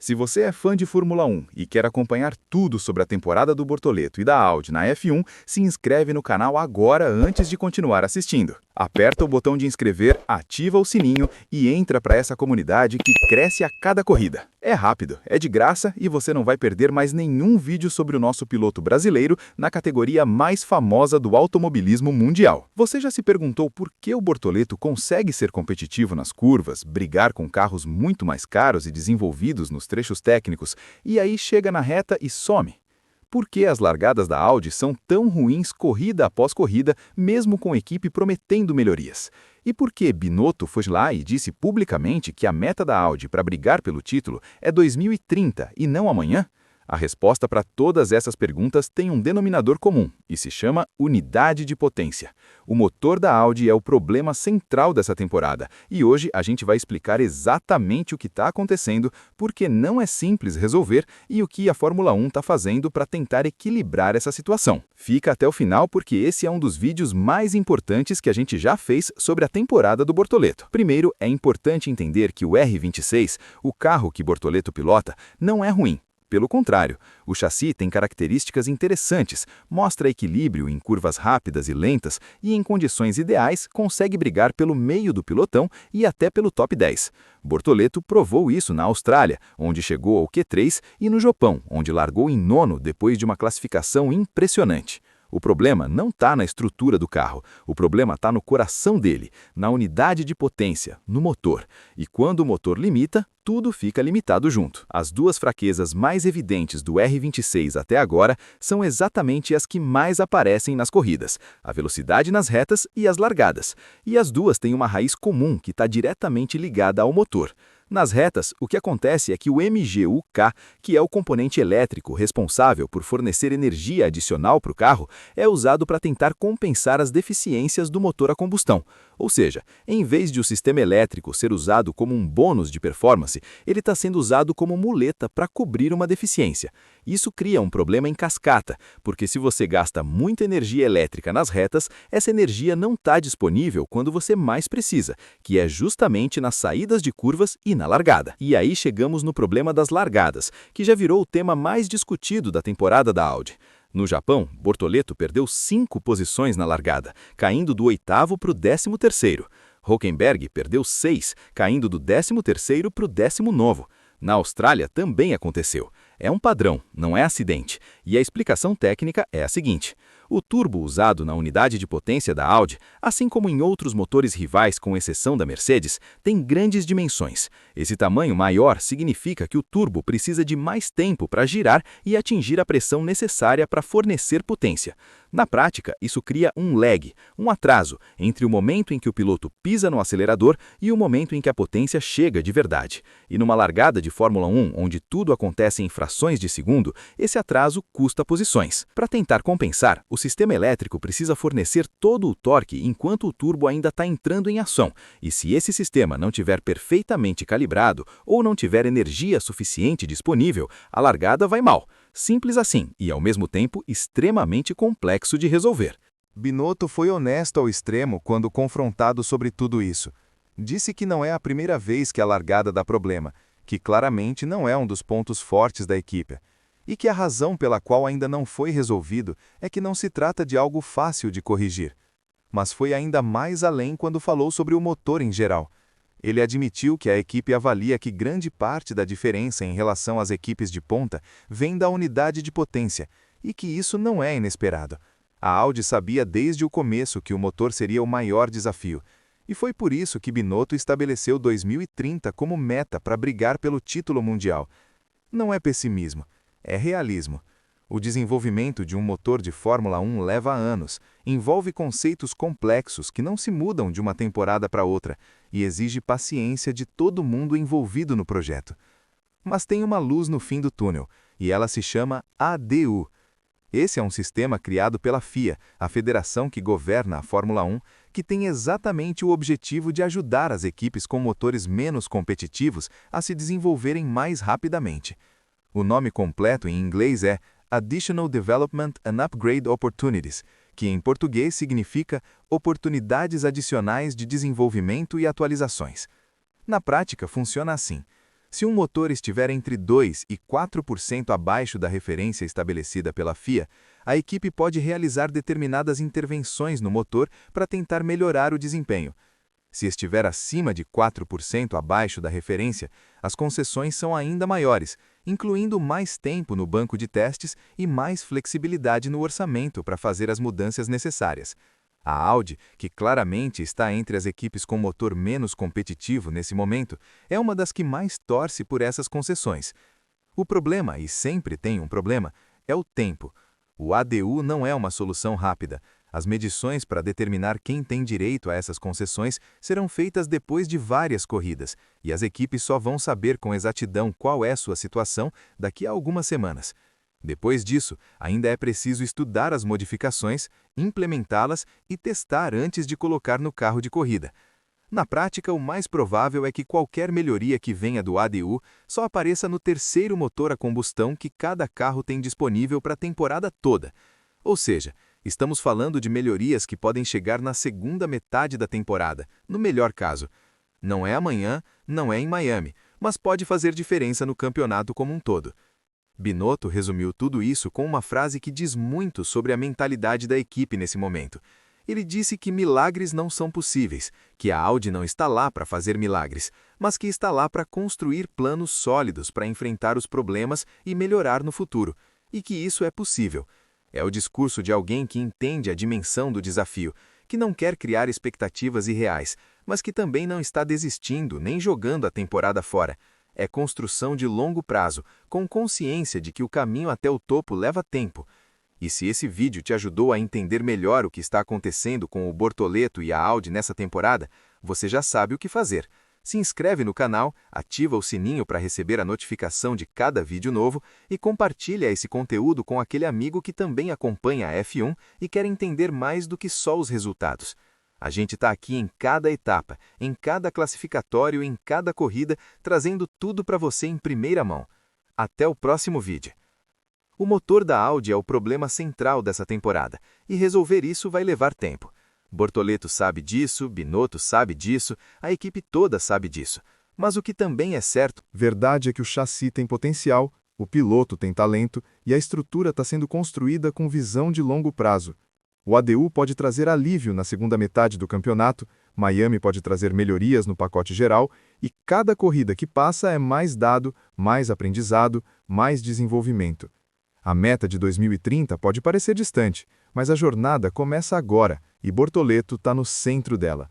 Se você é fã de Fórmula 1 e quer acompanhar tudo sobre a temporada do Bortoleto e da Audi na F1, se inscreve no canal agora antes de continuar assistindo. Aperta o botão de inscrever, ativa o sininho e entra para essa comunidade que cresce a cada corrida. É rápido, é de graça e você não vai perder mais nenhum vídeo sobre o nosso piloto brasileiro na categoria mais famosa do automobilismo mundial. Você já se perguntou por que o Bortoleto consegue ser competitivo nas curvas, brigar com carros muito mais caros e desenvolvidos nos trechos técnicos, e aí chega na reta e some? Por que as largadas da Audi são tão ruins corrida após corrida, mesmo com a equipe prometendo melhorias? E por que Binotto foi lá e disse publicamente que a meta da Audi para brigar pelo título é 2030 e não amanhã? A resposta para todas essas perguntas tem um denominador comum e se chama unidade de potência. O motor da Audi é o problema central dessa temporada e hoje a gente vai explicar exatamente o que está acontecendo, porque não é simples resolver e o que a Fórmula 1 está fazendo para tentar equilibrar essa situação. Fica até o final porque esse é um dos vídeos mais importantes que a gente já fez sobre a temporada do Bortoleto. Primeiro, é importante entender que o R26, o carro que Bortoleto pilota, não é ruim. Pelo contrário, o chassi tem características interessantes, mostra equilíbrio em curvas rápidas e lentas e, em condições ideais, consegue brigar pelo meio do pelotão e até pelo top 10. Bortoleto provou isso na Austrália, onde chegou ao Q3, e no Japão, onde largou em nono depois de uma classificação impressionante. O problema não está na estrutura do carro, o problema está no coração dele, na unidade de potência, no motor. E quando o motor limita, tudo fica limitado junto. As duas fraquezas mais evidentes do R26 até agora são exatamente as que mais aparecem nas corridas, a velocidade nas retas e as largadas. E as duas têm uma raiz comum que está diretamente ligada ao motor. Nas retas, o que acontece é que o MGU-K, que é o componente elétrico responsável por fornecer energia adicional para o carro, é usado para tentar compensar as deficiências do motor a combustão. Ou seja, em vez de o sistema elétrico ser usado como um bônus de performance, ele está sendo usado como muleta para cobrir uma deficiência. Isso cria um problema em cascata, porque se você gasta muita energia elétrica nas retas, essa energia não está disponível quando você mais precisa, que é justamente nas saídas de curvas e na largada. E aí chegamos no problema das largadas, que já virou o tema mais discutido da temporada da Audi. No Japão, Bortoleto perdeu 5 posições na largada, caindo do 8º para o 13º. Hülkenberg perdeu 6, caindo do 13º para o 19º. Na Austrália também aconteceu. É um padrão, não é acidente. E a explicação técnica é a seguinte: o turbo usado na unidade de potência da Audi, assim como em outros motores rivais com exceção da Mercedes, tem grandes dimensões. Esse tamanho maior significa que o turbo precisa de mais tempo para girar e atingir a pressão necessária para fornecer potência. Na prática, isso cria um lag, um atraso, entre o momento em que o piloto pisa no acelerador e o momento em que a potência chega de verdade. E numa largada de Fórmula 1, onde tudo acontece em frações de segundo, esse atraso custa posições. Para tentar compensar, o sistema elétrico precisa fornecer todo o torque enquanto o turbo ainda está entrando em ação, e se esse sistema não estiver perfeitamente calibrado ou não tiver energia suficiente disponível, a largada vai mal. Simples assim e, ao mesmo tempo, extremamente complexo de resolver. Binotto foi honesto ao extremo quando confrontado sobre tudo isso. Disse que não é a primeira vez que a largada dá problema, que claramente não é um dos pontos fortes da equipe, e que a razão pela qual ainda não foi resolvido é que não se trata de algo fácil de corrigir. Mas foi ainda mais além quando falou sobre o motor em geral. Ele admitiu que a equipe avalia que grande parte da diferença em relação às equipes de ponta vem da unidade de potência, e que isso não é inesperado. A Audi sabia desde o começo que o motor seria o maior desafio, e foi por isso que Binotto estabeleceu 2030 como meta para brigar pelo título mundial. Não é pessimismo, é realismo. O desenvolvimento de um motor de Fórmula 1 leva anos, envolve conceitos complexos que não se mudam de uma temporada para outra e exige paciência de todo mundo envolvido no projeto. Mas tem uma luz no fim do túnel, e ela se chama ADU. Esse é um sistema criado pela FIA, a federação que governa a Fórmula 1, que tem exatamente o objetivo de ajudar as equipes com motores menos competitivos a se desenvolverem mais rapidamente. O nome completo em inglês é Additional Development and Upgrade Opportunities, que em português significa oportunidades adicionais de desenvolvimento e atualizações. Na prática, funciona assim. Se um motor estiver entre 2 e 4% abaixo da referência estabelecida pela FIA, a equipe pode realizar determinadas intervenções no motor para tentar melhorar o desempenho. Se estiver acima de 4% abaixo da referência, as concessões são ainda maiores, incluindo mais tempo no banco de testes e mais flexibilidade no orçamento para fazer as mudanças necessárias. A Audi, que claramente está entre as equipes com motor menos competitivo nesse momento, é uma das que mais torce por essas concessões. O problema, e sempre tem um problema, é o tempo. O ADU não é uma solução rápida. As medições para determinar quem tem direito a essas concessões serão feitas depois de várias corridas, e as equipes só vão saber com exatidão qual é sua situação daqui a algumas semanas. Depois disso, ainda é preciso estudar as modificações, implementá-las e testar antes de colocar no carro de corrida. Na prática, o mais provável é que qualquer melhoria que venha do ADU só apareça no terceiro motor a combustão que cada carro tem disponível para a temporada toda. Ou seja, estamos falando de melhorias que podem chegar na segunda metade da temporada, no melhor caso. Não é amanhã, não é em Miami, mas pode fazer diferença no campeonato como um todo. Binotto resumiu tudo isso com uma frase que diz muito sobre a mentalidade da equipe nesse momento. Ele disse que milagres não são possíveis, que a Audi não está lá para fazer milagres, mas que está lá para construir planos sólidos para enfrentar os problemas e melhorar no futuro, e que isso é possível. É o discurso de alguém que entende a dimensão do desafio, que não quer criar expectativas irreais, mas que também não está desistindo nem jogando a temporada fora. É construção de longo prazo, com consciência de que o caminho até o topo leva tempo. E se esse vídeo te ajudou a entender melhor o que está acontecendo com o Bortoleto e a Audi nessa temporada, você já sabe o que fazer. Se inscreve no canal, ativa o sininho para receber a notificação de cada vídeo novo e compartilha esse conteúdo com aquele amigo que também acompanha a F1 e quer entender mais do que só os resultados. A gente está aqui em cada etapa, em cada classificatório, em cada corrida, trazendo tudo para você em primeira mão. Até o próximo vídeo. O motor da Audi é o problema central dessa temporada, e resolver isso vai levar tempo. Bortoleto sabe disso, Binotto sabe disso, a equipe toda sabe disso. Mas o que também é certo... Verdade é que o chassi tem potencial, o piloto tem talento e a estrutura está sendo construída com visão de longo prazo. O ADU pode trazer alívio na segunda metade do campeonato, Miami pode trazer melhorias no pacote geral, e cada corrida que passa é mais dado, mais aprendizado, mais desenvolvimento. A meta de 2030 pode parecer distante, mas a jornada começa agora e Bortoleto está no centro dela.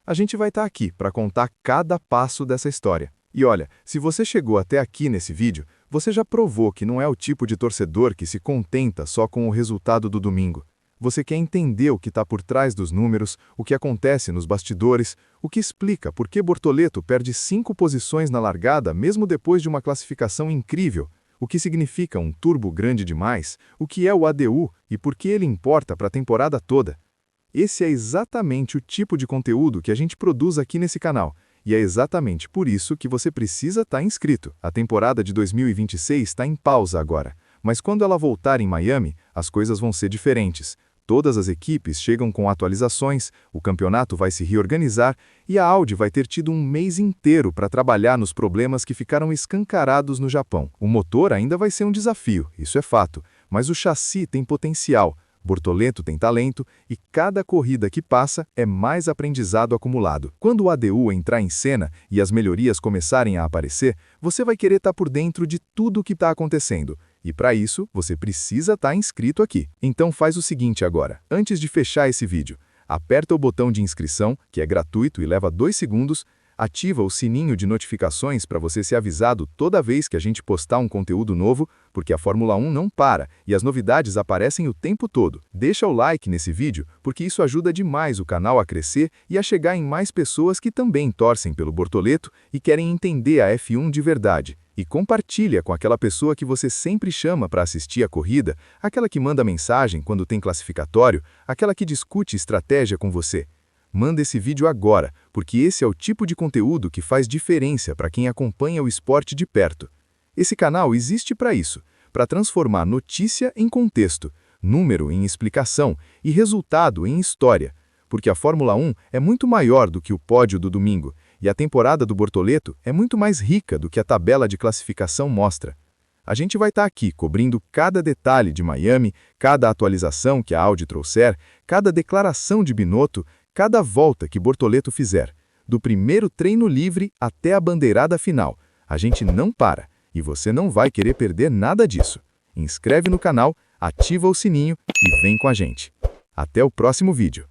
A gente vai estar aqui para contar cada passo dessa história. E olha, se você chegou até aqui nesse vídeo, você já provou que não é o tipo de torcedor que se contenta só com o resultado do domingo. Você quer entender o que está por trás dos números, o que acontece nos bastidores, o que explica por que Bortoleto perde 5 posições na largada mesmo depois de uma classificação incrível, o que significa um turbo grande demais, o que é o ADU e por que ele importa para a temporada toda. Esse é exatamente o tipo de conteúdo que a gente produz aqui nesse canal, e é exatamente por isso que você precisa estar inscrito. A temporada de 2026 está em pausa agora, mas quando ela voltar em Miami, as coisas vão ser diferentes. Todas as equipes chegam com atualizações, o campeonato vai se reorganizar e a Audi vai ter tido um mês inteiro para trabalhar nos problemas que ficaram escancarados no Japão. O motor ainda vai ser um desafio, isso é fato, mas o chassi tem potencial, Bortoleto tem talento e cada corrida que passa é mais aprendizado acumulado. Quando o ADU entrar em cena e as melhorias começarem a aparecer, você vai querer estar por dentro de tudo o que está acontecendo. E para isso, você precisa estar inscrito aqui. Então faz o seguinte agora, antes de fechar esse vídeo, aperta o botão de inscrição, que é gratuito e leva 2 segundos, ativa o sininho de notificações para você ser avisado toda vez que a gente postar um conteúdo novo, porque a Fórmula 1 não para e as novidades aparecem o tempo todo. Deixa o like nesse vídeo, porque isso ajuda demais o canal a crescer e a chegar em mais pessoas que também torcem pelo Bortoleto e querem entender a F1 de verdade. E compartilha com aquela pessoa que você sempre chama para assistir a corrida, aquela que manda mensagem quando tem classificatório, aquela que discute estratégia com você. Manda esse vídeo agora, porque esse é o tipo de conteúdo que faz diferença para quem acompanha o esporte de perto. Esse canal existe para isso, para transformar notícia em contexto, número em explicação e resultado em história. Porque a Fórmula 1 é muito maior do que o pódio do domingo, E a temporada do Bortoleto é muito mais rica do que a tabela de classificação mostra. A gente vai estar aqui cobrindo cada detalhe de Miami, cada atualização que a Audi trouxer, cada declaração de Binotto, cada volta que Bortoleto fizer. Do primeiro treino livre até a bandeirada final. A gente não para e você não vai querer perder nada disso. Inscreve no canal, ativa o sininho e vem com a gente. Até o próximo vídeo.